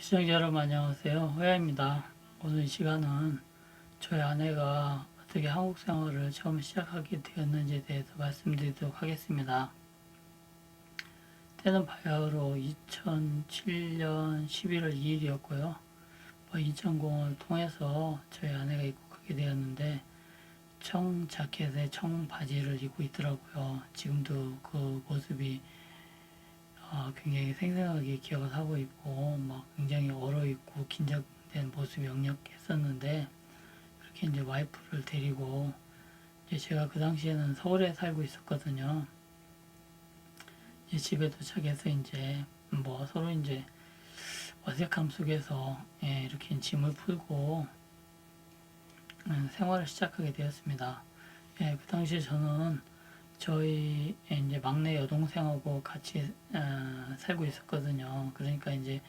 시청자 여러분 안녕하세요. 호야입니다. 오늘 이 시간은 저희 아내가 어떻게 한국 생활을 처음 시작하게 되었는지에 대해서 말씀드리도록 하겠습니다. 때는 바야흐로 2007년 11월 2일이었고요. 인천공을 통해서 저희 아내가 입국하게 되었는데 청 자켓에 청 바지를 입고 있더라고요. 지금도 그 모습이 굉장히 생생하게 기억을 하고 있고 막 굉장히 얼어 있고 긴장된 모습이 역력했었는데 그렇게 이제 와이프를 데리고 이제 제가 그 당시에는 서울에 살고 있었거든요. 이제 집에 도착해서 이제 뭐 서로 이제 어색함 속에서 이렇게 짐을 풀고 생활을 시작하게 되었습니다. 그 당시에 저는 저희 이제 막내 여동생하고 같이 살고 있었거든요. 그러니까 이제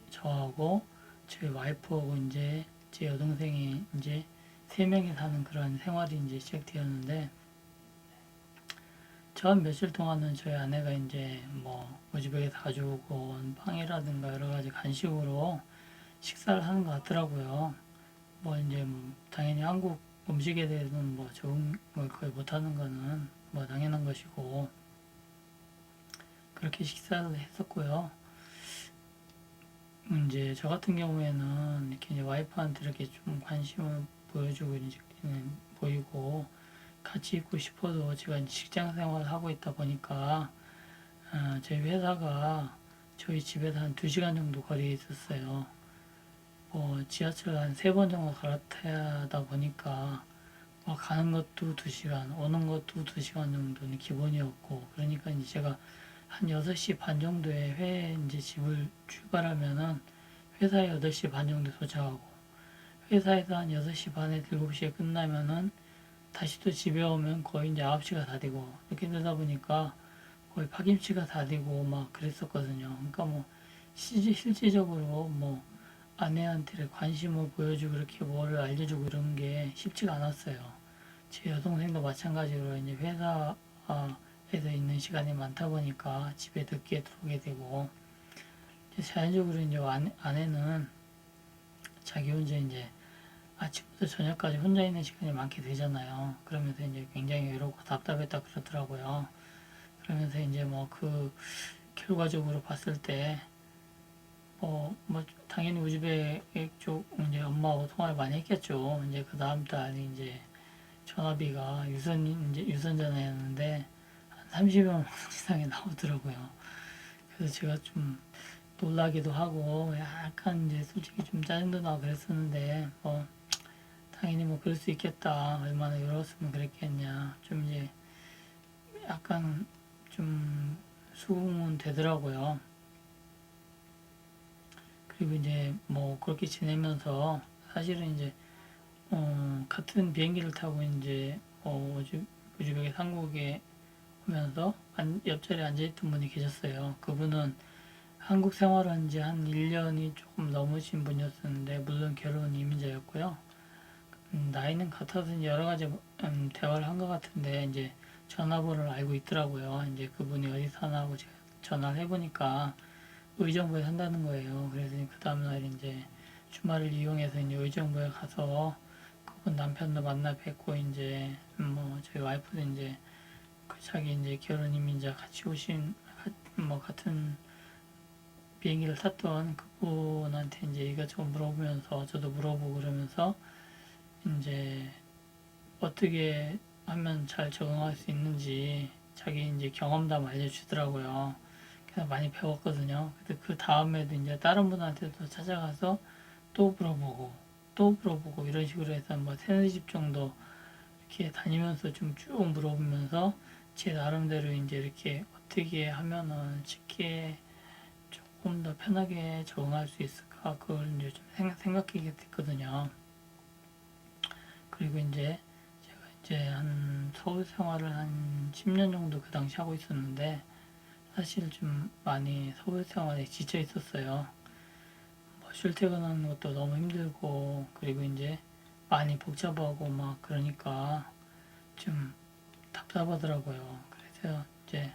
저하고 저희 와이프하고 이제 제 여동생이 이제 세 명이 사는 그런 생활이 이제 시작되었는데 처음 며칠 동안은 저희 아내가 이제 뭐 우즈벡에서 가져오고 온 빵이라든가 여러 가지 간식으로 식사를 하는 것 같더라고요. 뭐 이제 당연히 한국 음식에 대해서는 뭐 적응 뭐 거의 못하는 거는 뭐 당연한 것이고 그렇게 식사를 했었고요. 이제 저 같은 경우에는 이렇게 이제 와이프한테 이렇게 좀 관심을 보여주고 이제 보이고 같이 있고 싶어도 제가 이제 직장 생활을 하고 있다 보니까 저희 회사가 저희 집에서 한 2시간 정도 거리에 있었어요. 지하철 한 3번 정도 갈아타다 보니까 가는 것도 2시간, 오는 것도 2시간 정도는 기본이었고, 그러니까 이제 제가 한 6시 반 정도에 이제 집을 출발하면은 회사에 8시 반 정도 도착하고, 회사에서 한 6시 반에 7시에 끝나면은 다시 또 집에 오면 거의 이제 9시가 다 되고, 이렇게 되다 보니까 거의 파김치가 다 되고 막 그랬었거든요. 그러니까 뭐 실질적으로 뭐 아내한테 관심을 보여주고 이렇게 뭐를 알려주고 이런 게 쉽지가 않았어요. 제 여동생도 마찬가지로 이제 회사에서 있는 시간이 많다 보니까 집에 늦게 들어오게 되고 이제 자연적으로 이제 아내는 자기 혼자 이제 아침부터 저녁까지 혼자 있는 시간이 많게 되잖아요. 그러면서 이제 굉장히 외롭고 답답했다 그러더라고요. 그러면서 이제 뭐 그 결과적으로 봤을 때 뭐 당연히 우즈벡 쪽 이제 엄마하고 통화를 많이 했겠죠. 이제 그 다음 달에 이제 전화비가 이제 유선 전화였는데 한 30여 원 이상이 나오더라고요. 그래서 제가 좀 놀라기도 하고 약간 이제 솔직히 좀 짜증도 나고 그랬었는데 당연히 뭐 그럴 수 있겠다. 얼마나 외로웠으면 그랬겠냐. 좀 이제 약간 좀 수긍은 되더라고요. 그리고 이제 뭐 그렇게 지내면서 사실은 이제 같은 비행기를 타고 이제 우즈벡의 한국에 오면서 옆자리에 앉아있던 분이 계셨어요. 그분은 한국 생활한 지 한 1년이 조금 넘으신 분이었는데 물론 결혼 이민자였고요. 나이는 같아서 여러 가지 대화를 한 것 같은데 이제 전화번호를 알고 있더라고요. 이제 그분이 어디 사나 하고 제가 전화를 해보니까 의정부에 산다는 거예요. 그래서 그 다음날 이제 주말을 이용해서 이제 의정부에 가서 그분 남편도 만나 뵙고 이제 뭐 저희 와이프도 이제 그 자기 이제 결혼 이민자 같이 오신 뭐 같은 비행기를 탔던 그분한테 이제 이것저것 물어보면서 저도 물어보고 그러면서 이제 어떻게 하면 잘 적응할 수 있는지 자기 이제 경험담 알려주더라고요. 그래서 많이 배웠거든요. 근데 그 다음에도 이제 다른 분한테도 찾아가서 또 물어보고 또 물어보고 이런 식으로 해서 뭐 세네 집 정도 이렇게 다니면서 좀 쭉 물어보면서 제 나름대로 이제 이렇게 어떻게 하면은 쉽게 조금 더 편하게 적응할 수 있을까 그걸 이제 좀 생각하게 됐거든요. 그리고 이제 제가 이제 한 서울 생활을 한 10년 정도 그 당시 하고 있었는데 사실 좀 많이 서울 생활에 지쳐 있었어요. 뭐 출퇴근하는 것도 너무 힘들고 그리고 이제 많이 복잡하고 막 그러니까 좀 답답하더라고요. 그래서 이제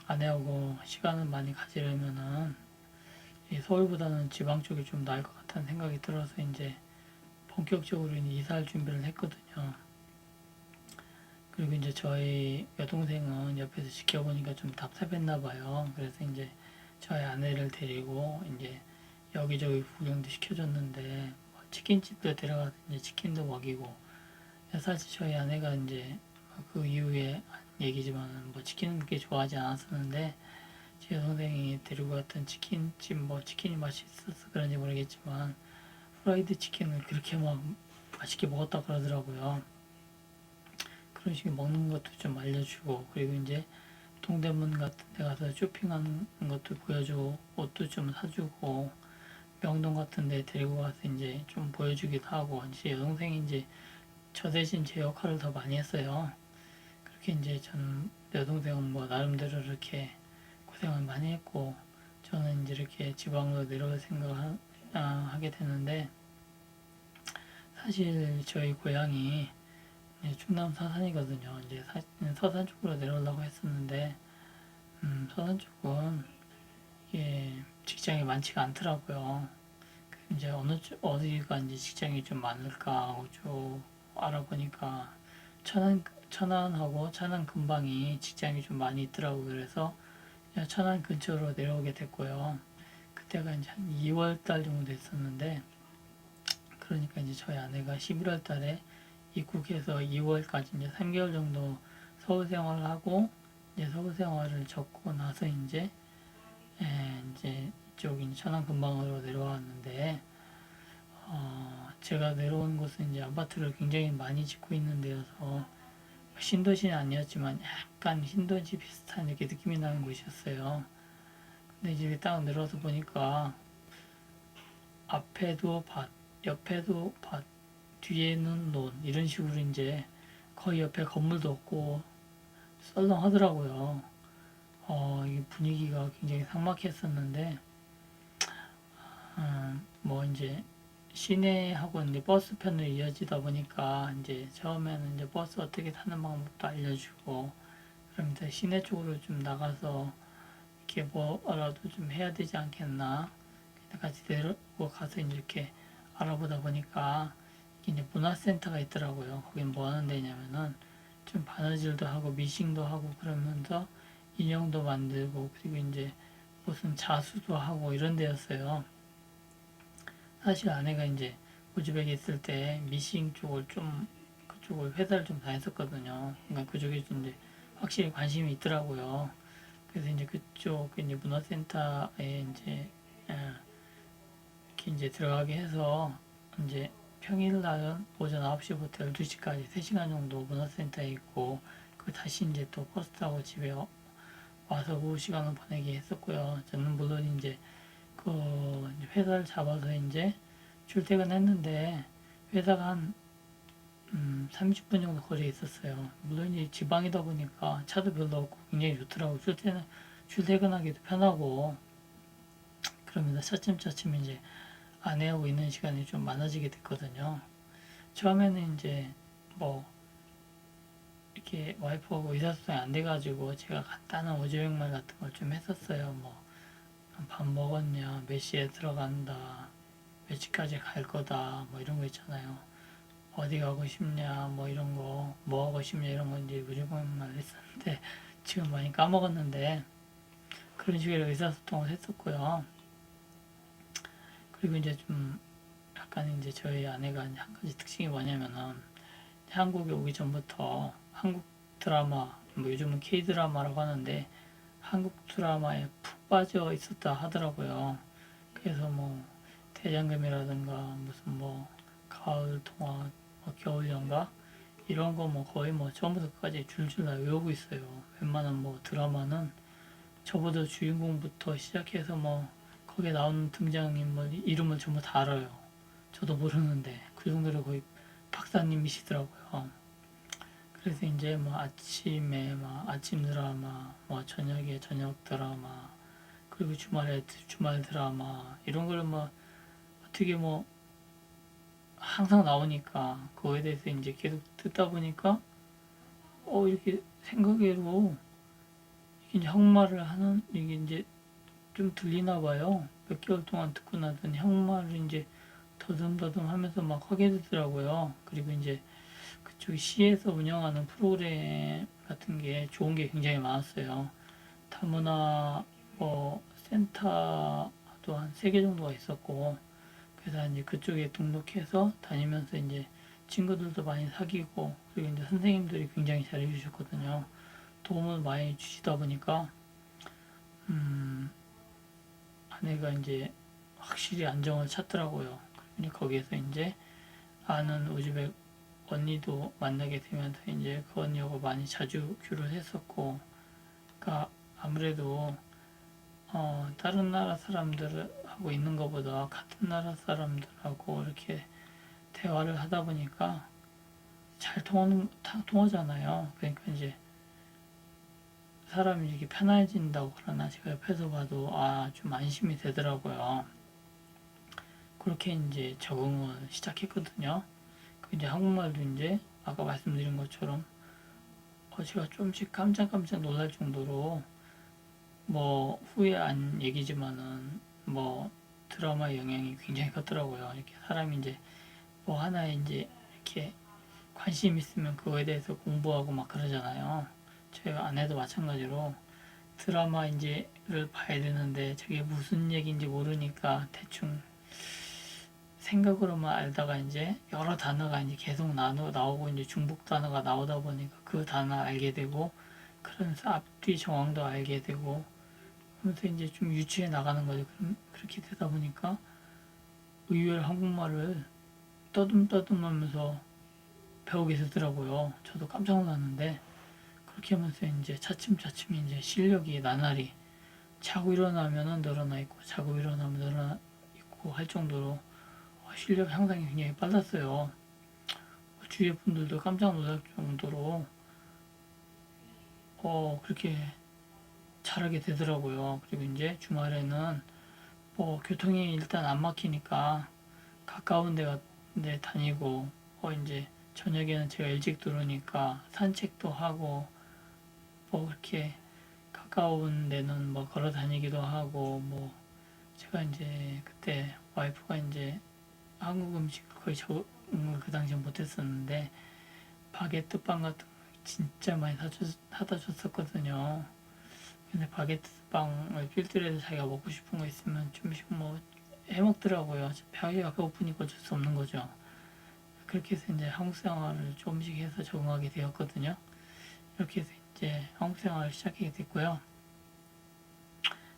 아내하고 시간을 많이 가지려면은 이 서울보다는 지방 쪽이 좀 나을 것 같다는 생각이 들어서 이제 본격적으로 이제 이사할 준비를 했거든요. 그리고 이제 저희 여동생은 옆에서 지켜보니까 좀 답답했나 봐요. 그래서 이제 저희 아내를 데리고 이제 여기저기 구경도 시켜줬는데 뭐 치킨집도 데려가서 이제 치킨도 먹이고, 사실 저희 아내가 이제 그 이후에 얘기지만 뭐 치킨은 그렇게 좋아하지 않았었는데, 제 여동생이 데리고 갔던 치킨집 뭐 치킨이 맛있어서 그런지 모르겠지만 프라이드 치킨을 그렇게 막 맛있게 먹었다 그러더라고요. 그런 식으로 먹는 것도 좀 알려주고, 그리고 이제 동대문 같은 데 가서 쇼핑하는 것도 보여주고, 옷도 좀 사주고, 명동 같은 데 데리고 가서 이제 좀 보여주기도 하고, 이제 여동생이 이제 저 대신 제 역할을 더 많이 했어요. 그렇게 이제 저는 여동생은 뭐 나름대로 이렇게 고생을 많이 했고, 저는 이제 이렇게 지방으로 내려올 생각을 하게 되는데, 사실 저희 고향이 충남 서산이거든요. 이제 서산 쪽으로 내려오려고 했었는데, 서산 쪽은 이게 직장이 많지가 않더라고요. 이제 어디가 이제 직장이 좀 많을까 하고 쭉 알아보니까 천안하고 천안 근방이 직장이 좀 많이 있더라고요. 그래서 천안 근처로 내려오게 됐고요. 그때가 이제 한 2월 달 정도 됐었는데, 그러니까 이제 저희 아내가 11월 달에 입국해서 2월까지 이제 3개월 정도 서울 생활을 하고, 이제 서울 생활을 접고 나서 이제 이쪽 천안 근방으로 내려왔는데, 제가 내려온 곳은 이제 아파트를 굉장히 많이 짓고 있는 데여서 신도시는 아니었지만 약간 신도시 비슷한 이렇게 느낌이 나는 곳이었어요. 근데 이제 딱 내려와서 보니까 앞에도 밭, 옆에도 밭, 뒤에는 논, 이런 식으로 이제 거의 옆에 건물도 없고 썰렁하더라고요. 이 분위기가 굉장히 삭막했었는데, 뭐 이제 시내하고 이제 버스편으로 이어지다 보니까 이제 처음에는 이제 버스 어떻게 타는 방법도 알려주고, 그러면서 시내 쪽으로 좀 나가서 이렇게 뭐라도 좀 해야 되지 않겠나. 같이 데리고 가서 이제 이렇게 알아보다 보니까 이제 문화센터가 있더라고요. 거긴 뭐 하는 데냐면은 좀 바느질도 하고 미싱도 하고 그러면서 인형도 만들고, 그리고 이제 무슨 자수도 하고 이런 데였어요. 사실 아내가 이제 우즈벡에 있을 때 미싱 쪽을 좀 그쪽을 회사를 좀 다녔었거든요. 그러니까 그쪽에 이제 확실히 관심이 있더라고요. 그래서 이제 그쪽 이제 문화센터에 이제 이렇게 이제 들어가게 해서 이제 평일날은 오전 9시부터 12시까지 3시간 정도 문화센터에 있고, 그 다시 이제 또 버스 타고 집에 와서 오후 시간을 보내게 했었고요. 저는 물론 이제 그 회사를 잡아서 이제 출퇴근했는데, 회사가 한 30분 정도 거리에 있었어요. 물론 이제 지방이다 보니까 차도 별로 없고 굉장히 좋더라고. 출퇴근하기도 편하고, 그러면서 차츰차츰 이제 아내하고 있는 시간이 좀 많아지게 됐거든요. 처음에는 이제 뭐 이렇게 와이프하고 의사소통이 안 돼가지고 제가 간단한 오지백말 같은 걸 좀 했었어요. 뭐 밥 먹었냐, 몇 시에 들어간다, 몇 시까지 갈 거다, 뭐 이런 거 있잖아요. 어디 가고 싶냐, 뭐 이런 거, 뭐 하고 싶냐 이런 거 이제 오지백말 했었는데, 지금 많이 까먹었는데 그런 식으로 의사소통을 했었고요. 그리고 이제 좀 약간 이제 저희 아내가 이제 한 가지 특징이 뭐냐면은, 한국에 오기 전부터 한국 드라마, 뭐 요즘은 K 드라마라고 하는데 한국 드라마에 푹 빠져 있었다 하더라고요. 그래서 뭐 대장금이라든가 무슨 뭐 가을 동화, 뭐 겨울 연가 이런 거 뭐 거의 뭐 처음부터 끝까지 줄줄 다 외우고 있어요. 웬만한 뭐 드라마는 저보다 주인공부터 시작해서 뭐 거기에 나오는 등장인물 이름을 전부 다 알아요. 저도 모르는데 그 정도로 거의 박사님이시더라고요. 그래서 이제 뭐 아침에 막 아침 드라마, 뭐 저녁에 저녁 드라마, 그리고 주말에 주말 드라마 이런 걸 뭐 어떻게 뭐 항상 나오니까 그거에 대해서 이제 계속 듣다 보니까 이렇게 생각외로 이제 한국말을 하는 이게 이제 좀 들리나 봐요. 몇 개월 동안 듣고 나더니 한국말을 이제 더듬더듬 하면서 막 하게 되더라고요. 그리고 이제 그쪽 시에서 운영하는 프로그램 같은 게 좋은 게 굉장히 많았어요. 다문화 센터도 한 3개 정도가 있었고, 그래서 이제 그쪽에 등록해서 다니면서 이제 친구들도 많이 사귀고, 그리고 이제 선생님들이 굉장히 잘해주셨거든요. 도움을 많이 주시다 보니까, 아내가 이제 확실히 안정을 찾더라고요. 그러니 거기에서 이제 아는 우즈벡 언니도 만나게 되면서 이제 그 언니하고 많이 자주 교류를 했었고, 그러니까 아무래도 다른 나라 사람들하고 있는 것보다 같은 나라 사람들하고 이렇게 대화를 하다 보니까 잘 통하잖아요. 그러니까 이제 사람이 이렇게 편해진다고 그러나 제가 옆에서 봐도 좀 안심이 되더라고요. 그렇게 이제 적응을 시작했거든요. 이제 한국말도 이제 아까 말씀드린 것처럼 제가 좀씩 깜짝깜짝 놀랄 정도로 뭐 후회 안 얘기지만은 뭐 드라마 영향이 굉장히 컸더라고요. 이렇게 사람이 이제 뭐 하나에 이제 이렇게 관심 있으면 그거에 대해서 공부하고 막 그러잖아요. 저희 아내도 마찬가지로 드라마 이제를 봐야 되는데 저게 무슨 얘기인지 모르니까 대충 생각으로만 알다가 이제 여러 단어가 이제 계속 나오고 이제 중복 단어가 나오다 보니까 그 단어 알게 되고 그러면서 앞뒤 정황도 알게 되고 그러면서 이제 좀 유치해 나가는 거죠. 그렇게 되다 보니까 의외로 한국말을 떠듬떠듬하면서 배우게 되더라고요. 저도 깜짝 놀랐는데 그렇게 하면서 이제 차츰차츰 이제 실력이 나날이 자고 일어나면은 늘어나 있고 자고 일어나면 늘어나 있고 할 정도로 실력 향상이 굉장히 빨랐어요. 주위의 분들도 깜짝 놀랄 정도로 그렇게 잘하게 되더라고요. 그리고 이제 주말에는 뭐 교통이 일단 안 막히니까 가까운 데 다니고 이제 저녁에는 제가 일찍 들어오니까 산책도 하고 뭐 그렇게 가까운 데는 뭐 걸어 다니기도 하고 뭐 제가 이제 그때 와이프가 이제 한국 음식을 거의 적응을 그 당시에 못했었는데 바게트 빵 같은 거 진짜 많이 사다 줬었거든요. 근데 바게트 빵을 필터에서 자기가 먹고 싶은 거 있으면 좀씩 뭐 해먹더라고요. 배가 고프니까 어쩔 수 없는 거죠. 그렇게 해서 이제 한국 생활을 조금씩 해서 적응하게 되었거든요. 이렇게 해서 이제 한국 생활을 시작하게 됐고요.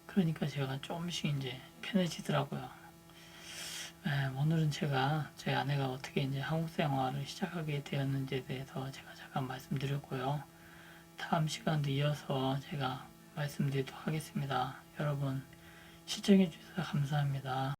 그러니까 제가 조금씩 이제 편해지더라고요. 오늘은 제가 제 아내가 어떻게 이제 한국 생활을 시작하게 되었는지에 대해서 제가 잠깐 말씀드렸고요. 다음 시간도 이어서 제가 말씀드리도록 하겠습니다. 여러분 시청해 주셔서 감사합니다.